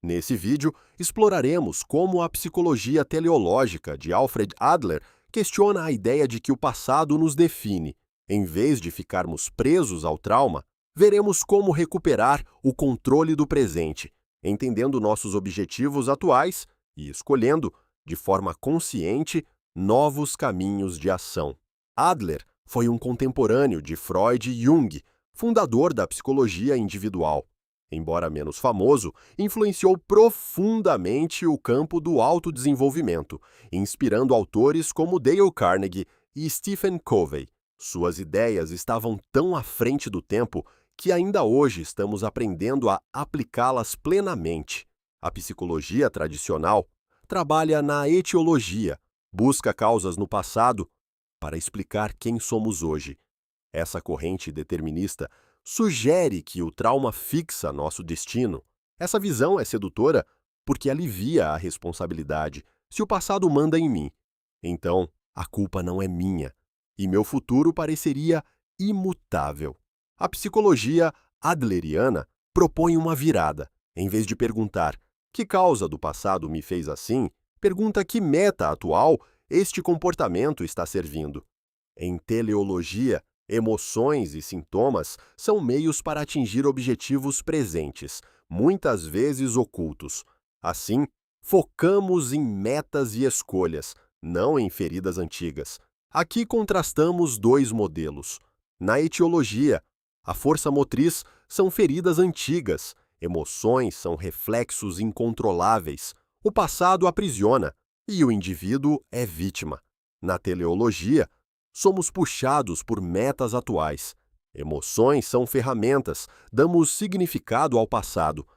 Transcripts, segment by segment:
Nesse vídeo, exploraremos como a psicologia teleológica de Alfred Adler questiona a ideia de que o passado nos define. Em vez de ficarmos presos ao trauma, veremos como recuperar o controle do presente, entendendo nossos objetivos atuais e escolhendo, de forma consciente, novos caminhos de ação. Adler foi um contemporâneo de Freud e Jung, fundador da psicologia individual. Embora menos famoso, influenciou profundamente o campo do autodesenvolvimento, inspirando autores como Dale Carnegie e Stephen Covey. Suas ideias estavam tão à frente do tempo que ainda hoje estamos aprendendo a aplicá-las plenamente. A psicologia tradicional trabalha na etiologia, busca causas no passado para explicar quem somos hoje. Essa corrente determinista sugere que o trauma fixa nosso destino. Essa visão é sedutora porque alivia a responsabilidade. Se o passado manda em mim, então a culpa não é minha e meu futuro pareceria imutável. A psicologia adleriana propõe uma virada. Em vez de perguntar que causa do passado me fez assim, pergunta que meta atual este comportamento está servindo. Em teleologia, emoções e sintomas são meios para atingir objetivos presentes, muitas vezes ocultos. Assim, focamos em metas e escolhas, não em feridas antigas. Aqui contrastamos dois modelos. Na etiologia, a força motriz são feridas antigas, emoções são reflexos incontroláveis. O passado aprisiona e o indivíduo é vítima. Na teleologia, somos puxados por metas atuais. Emoções são ferramentas, damos significado ao passado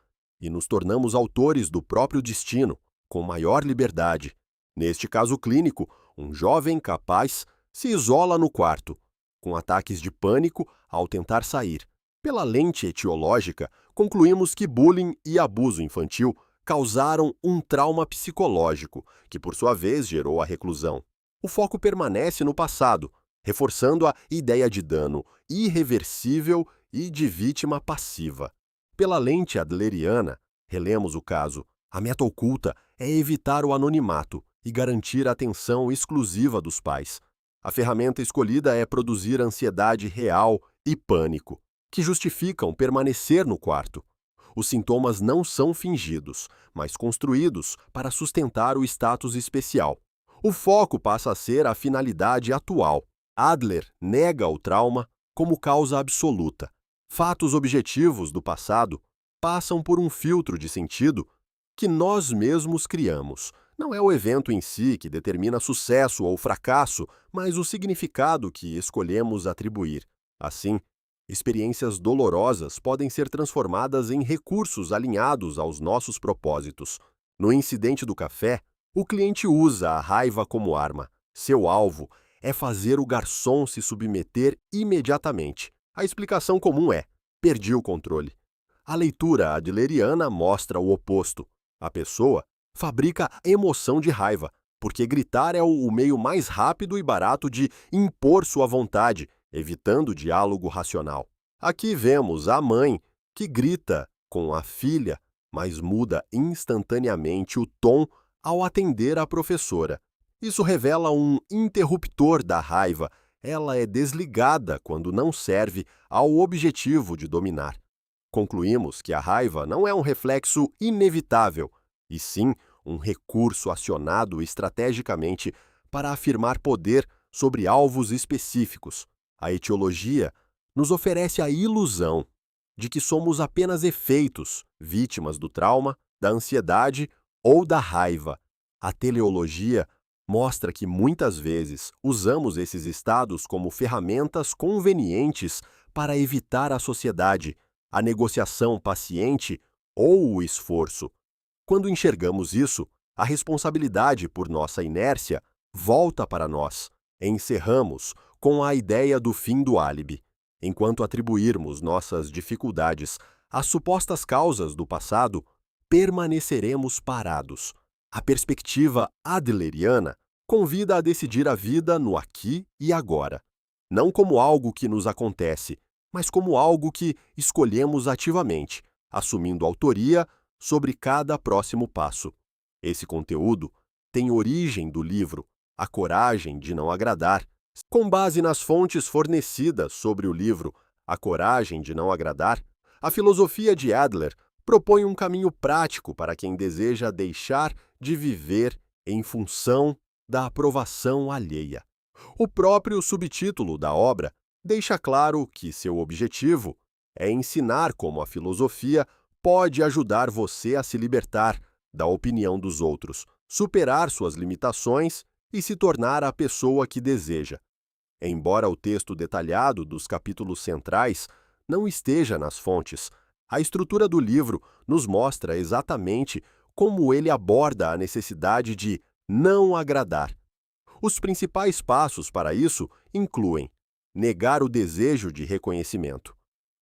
e nos tornamos autores do próprio destino, com maior liberdade. Neste caso clínico, um jovem capaz se isola no quarto, com ataques de pânico ao tentar sair. Pela lente etiológica, concluímos que bullying e abuso infantil causaram um trauma psicológico, que por sua vez gerou a reclusão. O foco permanece no passado, reforçando a ideia de dano irreversível e de vítima passiva. Pela lente adleriana, relemos o caso. A meta oculta é evitar o anonimato e garantir a atenção exclusiva dos pais. A ferramenta escolhida é produzir ansiedade real e pânico, que justificam permanecer no quarto. Os sintomas não são fingidos, mas construídos para sustentar o status especial. O foco passa a ser a finalidade atual. Adler nega o trauma como causa absoluta. Fatos objetivos do passado passam por um filtro de sentido que nós mesmos criamos. Não é o evento em si que determina sucesso ou fracasso, mas o significado que escolhemos atribuir. Assim, experiências dolorosas podem ser transformadas em recursos alinhados aos nossos propósitos. No incidente do café, o cliente usa a raiva como arma. Seu alvo é fazer o garçom se submeter imediatamente. A explicação comum é: perdi o controle. A leitura adleriana mostra o oposto. A pessoa fabrica emoção de raiva, porque gritar é o meio mais rápido e barato de impor sua vontade, evitando diálogo racional. Aqui vemos a mãe que grita com a filha, mas muda instantaneamente o tom ao atender a professora. Isso revela um interruptor da raiva. Ela é desligada quando não serve ao objetivo de dominar. Concluímos que a raiva não é um reflexo inevitável, e sim um recurso acionado estrategicamente para afirmar poder sobre alvos específicos. A etiologia nos oferece a ilusão de que somos apenas efeitos, vítimas do trauma, da ansiedade ou da raiva. A teleologia mostra que muitas vezes usamos esses estados como ferramentas convenientes para evitar a sociedade, a negociação paciente ou o esforço. Quando enxergamos isso, a responsabilidade por nossa inércia volta para nós. Encerramos com a ideia do fim do álibi. Enquanto atribuirmos nossas dificuldades às supostas causas do passado, permaneceremos parados. A perspectiva adleriana convida a decidir a vida no aqui e agora, não como algo que nos acontece, mas como algo que escolhemos ativamente, assumindo autoria sobre cada próximo passo. Esse conteúdo tem origem do livro A Coragem de Não Agradar. Com base nas fontes fornecidas sobre o livro A Coragem de Não Agradar, a filosofia de Adler propõe um caminho prático para quem deseja deixar de viver em função da aprovação alheia. O próprio subtítulo da obra deixa claro que seu objetivo é ensinar como a filosofia pode ajudar você a se libertar da opinião dos outros, superar suas limitações e se tornar a pessoa que deseja. Embora o texto detalhado dos capítulos centrais não esteja nas fontes, a estrutura do livro nos mostra exatamente como ele aborda a necessidade de não agradar. Os principais passos para isso incluem negar o desejo de reconhecimento.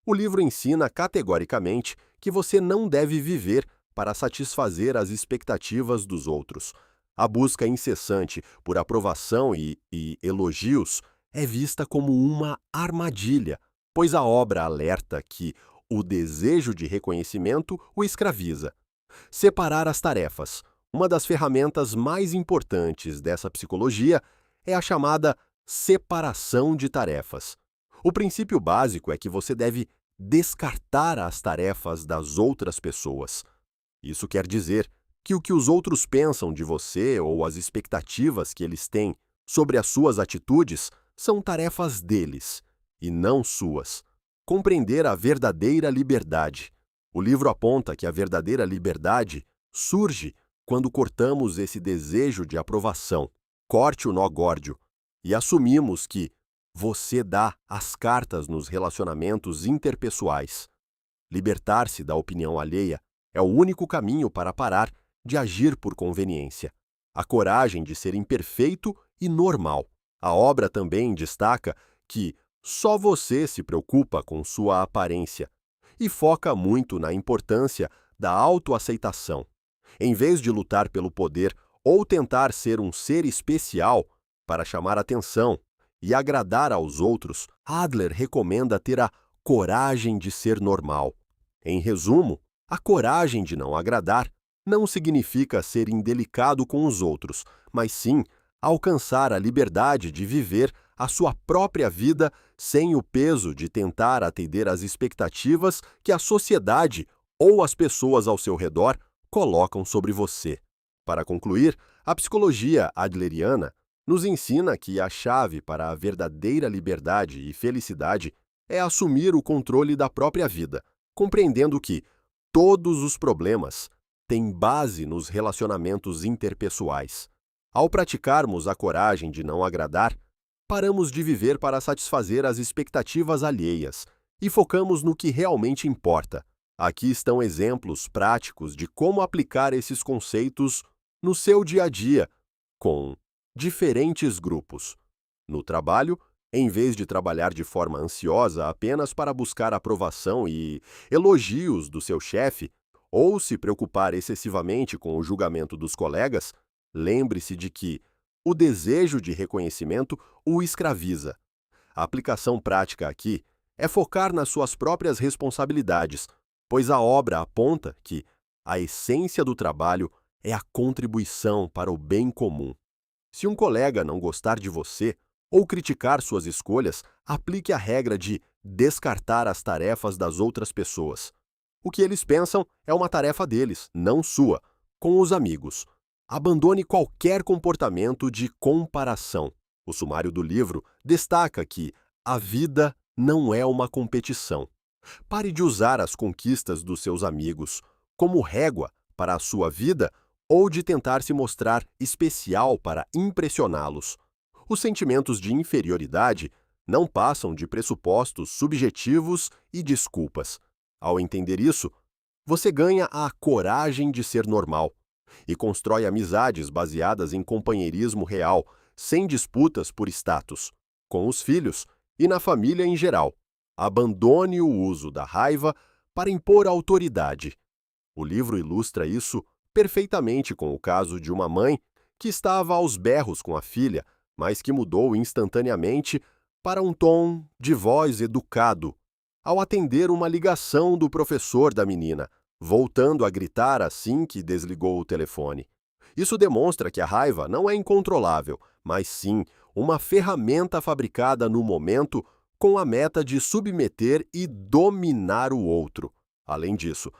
O livro ensina categoricamente que você não deve viver para satisfazer as expectativas dos outros. A busca incessante por aprovação e elogios é vista como uma armadilha, pois a obra alerta que o desejo de reconhecimento o escraviza. Separar as tarefas. Uma das ferramentas mais importantes dessa psicologia é a chamada separação de tarefas. O princípio básico é que você deve descartar as tarefas das outras pessoas. Isso quer dizer que o que os outros pensam de você ou as expectativas que eles têm sobre as suas atitudes são tarefas deles, e não suas. Compreender a verdadeira liberdade. O livro aponta que a verdadeira liberdade surge quando cortamos esse desejo de aprovação, corte o nó górdio, e assumimos que você dá as cartas nos relacionamentos interpessoais. Libertar-se da opinião alheia é o único caminho para parar de agir por conveniência. A coragem de ser imperfeito e normal. A obra também destaca que só você se preocupa com sua aparência e foca muito na importância da autoaceitação. Em vez de lutar pelo poder ou tentar ser um ser especial para chamar atenção e agradar aos outros, Adler recomenda ter a coragem de ser normal. Em resumo, a coragem de não agradar não significa ser indelicado com os outros, mas sim alcançar a liberdade de viver a sua própria vida sem o peso de tentar atender às expectativas que a sociedade ou as pessoas ao seu redor colocam sobre você. Para concluir, a psicologia adleriana nos ensina que a chave para a verdadeira liberdade e felicidade é assumir o controle da própria vida, compreendendo que todos os problemas têm base nos relacionamentos interpessoais. Ao praticarmos a coragem de não agradar, paramos de viver para satisfazer as expectativas alheias e focamos no que realmente importa. Aqui estão exemplos práticos de como aplicar esses conceitos no seu dia a dia, com diferentes grupos. No trabalho, em vez de trabalhar de forma ansiosa apenas para buscar aprovação e elogios do seu chefe, ou se preocupar excessivamente com o julgamento dos colegas, lembre-se de que o desejo de reconhecimento o escraviza. A aplicação prática aqui é focar nas suas próprias responsabilidades, pois a obra aponta que a essência do trabalho é a contribuição para o bem comum. Se um colega não gostar de você ou criticar suas escolhas, aplique a regra de descartar as tarefas das outras pessoas. O que eles pensam é uma tarefa deles, não sua. Com os amigos, abandone qualquer comportamento de comparação. O sumário do livro destaca que a vida não é uma competição. Pare de usar as conquistas dos seus amigos como régua para a sua vida ou de tentar se mostrar especial para impressioná-los. Os sentimentos de inferioridade não passam de pressupostos subjetivos e desculpas. Ao entender isso, você ganha a coragem de ser normal e constrói amizades baseadas em companheirismo real, sem disputas por status, com os filhos e na família em geral. Abandone o uso da raiva para impor autoridade. O livro ilustra isso perfeitamente com o caso de uma mãe que estava aos berros com a filha, mas que mudou instantaneamente para um tom de voz educado ao atender uma ligação do professor da menina, voltando a gritar assim que desligou o telefone. Isso demonstra que a raiva não é incontrolável, mas sim uma ferramenta fabricada no momento com a meta de submeter e dominar o outro. Além disso,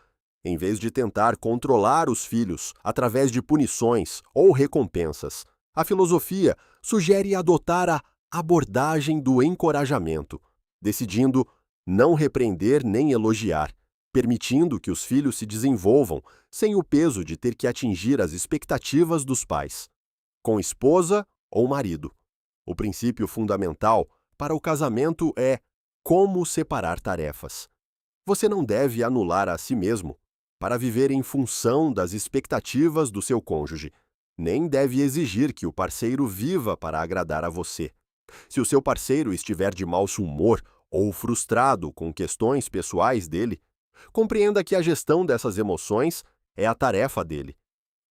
em vez de tentar controlar os filhos através de punições ou recompensas, a filosofia sugere adotar a abordagem do encorajamento, decidindo não repreender nem elogiar, permitindo que os filhos se desenvolvam sem o peso de ter que atingir as expectativas dos pais, com esposa ou marido. O princípio fundamental para o casamento é como separar tarefas. Você não deve anular a si mesmo para viver em função das expectativas do seu cônjuge, nem deve exigir que o parceiro viva para agradar a você. Se o seu parceiro estiver de mau humor ou frustrado com questões pessoais dele, compreenda que a gestão dessas emoções é a tarefa dele.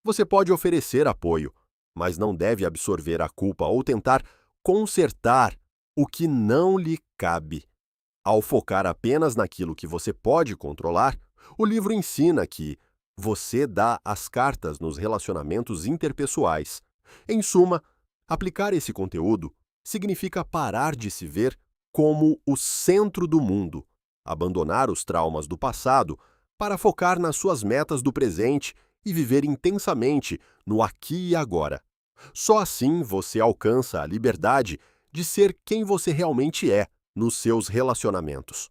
Você pode oferecer apoio, mas não deve absorver a culpa ou tentar consertar o que não lhe cabe. Ao focar apenas naquilo que você pode controlar, o livro ensina que você dá as cartas nos relacionamentos interpessoais. Em suma, aplicar esse conteúdo significa parar de se ver como o centro do mundo, abandonar os traumas do passado para focar nas suas metas do presente e viver intensamente no aqui e agora. Só assim você alcança a liberdade de ser quem você realmente é nos seus relacionamentos.